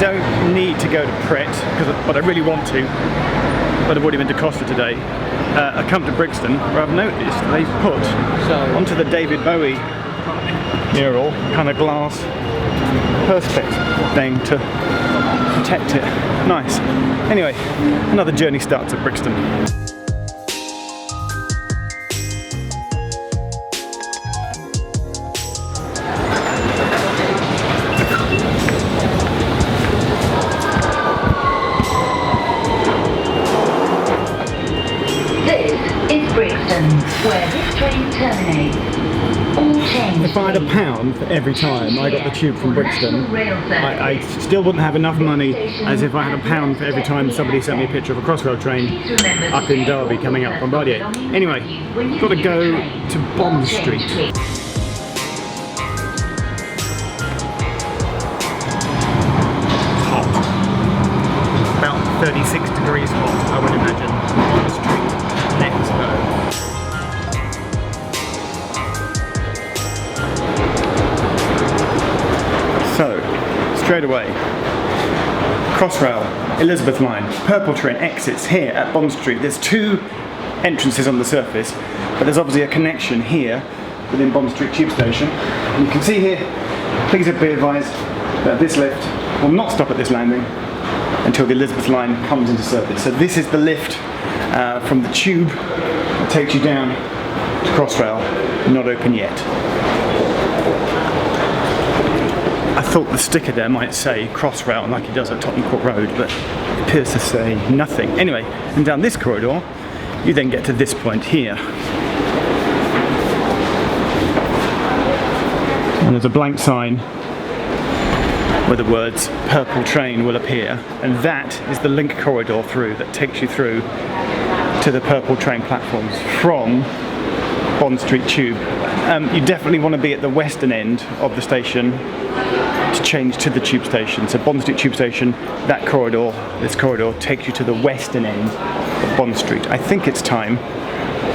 don't need to go to Pret, but I really want to. But I've already been to Costa today. I come to Brixton, where I've noticed they've put onto the David Bowie mural kind of glass perspex thing to protect it. Nice. Anyway, another journey starts at Brixton. Where this train terminates. All change. If I had £1 for every time I got the tube from Brixton, I still wouldn't have enough money as if I had £1 for every time somebody sent me a picture of a Crossrail train up in Derby coming up Bombardier. Anyway, got to go to Bond Street. It's hot. About 36 degrees hot, I would imagine. Bond Street. Let's go. So, straight away, Crossrail, Elizabeth line, purple train exits here at Bond Street. There's two entrances on the surface, but there's obviously a connection here within Bond Street Tube Station. And you can see here, please be advised that this lift will not stop at this landing until the Elizabeth line comes into service. So this is the lift from the tube that takes you down to Crossrail, not open yet. I thought the sticker there might say Crossrail like it does at Tottenham Court Road, but it appears to say nothing. Anyway, and down this corridor, you then get to this point here. And there's a blank sign where the words purple train will appear, and that is the link corridor through that takes you through to the purple train platforms from Bond Street Tube. You definitely want to be at the western end of the station to change to the tube station. So Bond Street Tube Station, that corridor, this corridor takes you to the western end of Bond Street. I think it's time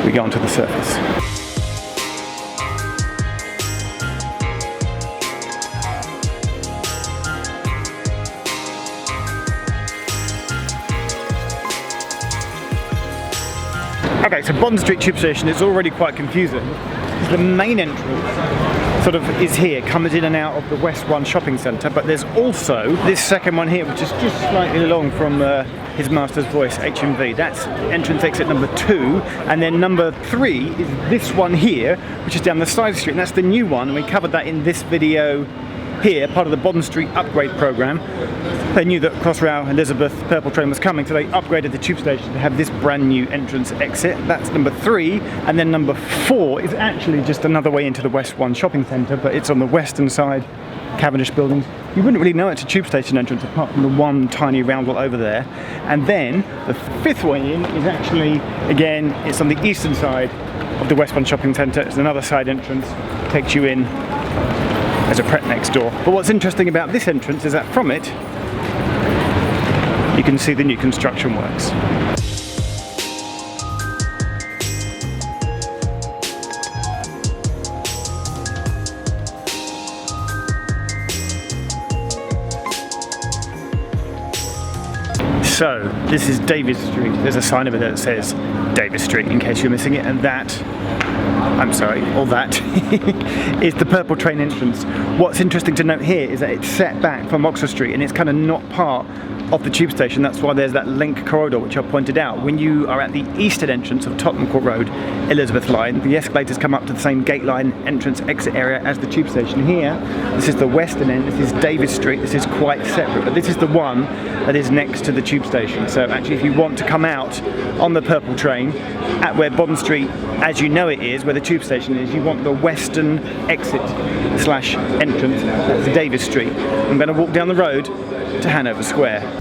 we go onto the surface. Okay, so Bond Street Tube Station is already quite confusing. The main entrance sort of is here, comes in and out of the West 1 shopping centre, but there's also this second one here, which is just slightly along from His Master's Voice, HMV. That's entrance exit number 2, and then number 3 is this one here, which is down the side street, and that's the new one, and we covered that in this video here, part of the Bond Street upgrade programme. They knew that Crossrail Elizabeth purple train was coming, so they upgraded the tube station to have this brand new entrance exit. That's number 3, and then number 4 is actually just another way into the West 1 shopping centre, but it's on the western side, Cavendish buildings. You wouldn't really know it's a tube station entrance apart from the one tiny roundel over there. And then the 5th way in is actually, again, it's on the eastern side of the West 1 shopping centre. It's another side entrance, takes you in as a Pret next door. But what's interesting about this entrance is that from it, you can see the new construction works. So, this is Davis Street. There's a sign over there that says Davis Street, in case you're missing it, and that, I'm sorry, all that is the purple train entrance. What's interesting to note here is that it's set back from Oxford Street, and it's kind of not part of the tube station. That's why there's that link corridor which I pointed out. When you are at the eastern entrance of Tottenham Court Road, Elizabeth line, the escalators come up to the same gate line entrance exit area as the tube station. Here, this is the western end, this is Davis Street, this is quite separate, but this is the one that is next to the tube station. So actually, if you want to come out on the purple train at where Bond Street, as you know it is, where the tube station is, you want the western exit slash entrance, that's Davis Street. I'm going to walk down the road to Hanover Square.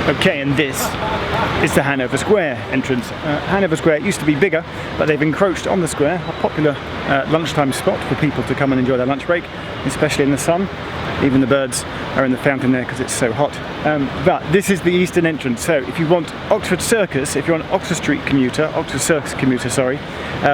Okay, and this is the Hanover Square entrance. Hanover Square used to be bigger, but they've encroached on the square, a popular lunchtime spot for people to come and enjoy their lunch break, especially in the sun. Even the birds are in the fountain there because it's so hot. But this is the eastern entrance, so if you want Oxford Circus, if you're an Oxford Circus commuter, sorry,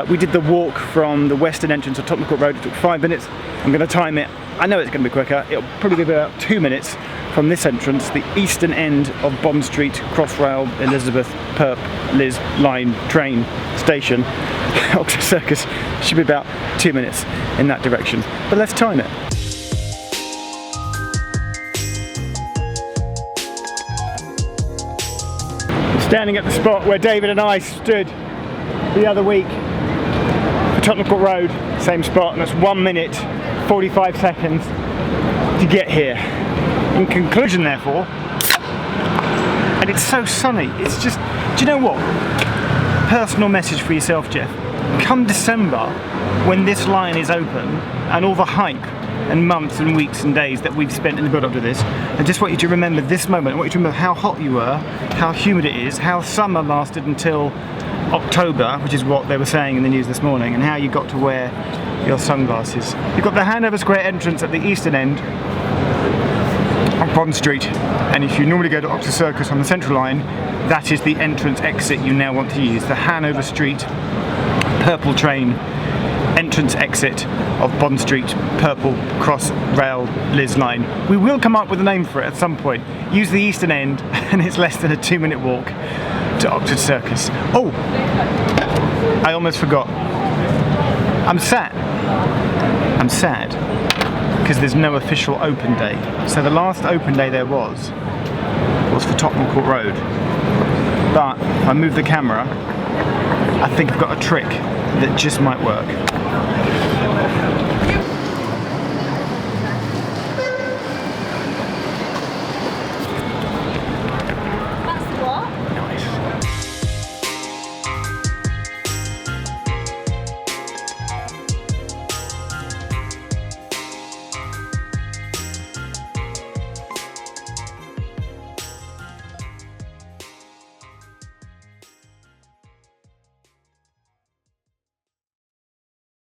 we did the walk from the western entrance of Tottenham Court Road. It took 5 minutes. I'm going to time it. I know it's going to be quicker. It'll probably be about 2 minutes from this entrance, the eastern end of Bond Street, Crossrail, Elizabeth, Perp, Liz line train station. Oxford Circus should be about 2 minutes in that direction. But let's time it. Standing at the spot where David and I stood the other week for Tottenham Court Road, same spot, and that's 1 minute 45 seconds to get here. In conclusion, therefore, and it's so sunny, it's just, do you know what? Personal message for yourself, Geoff. Come December, when this line is open, and all the hype and months and weeks and days that we've spent in the build up to this, I just want you to remember this moment. I want you to remember how hot you were, how humid it is, how summer lasted until October, which is what they were saying in the news this morning, and how you got to wear your sunglasses. You've got the Hanover Square entrance at the eastern end of Bond Street, and if you normally go to Oxford Circus on the Central Line, that is the entrance exit you now want to use, the Hanover Street purple train entrance exit of Bond Street, purple Crossrail Liz line. We will come up with a name for it at some point. Use the eastern end and it's less than a 2 minute walk to Oxford Circus. Oh, I almost forgot. I'm sad because there's no official open day. So the last open day there was for Tottenham Court Road. But if I move the camera, I think I've got a trick that just might work.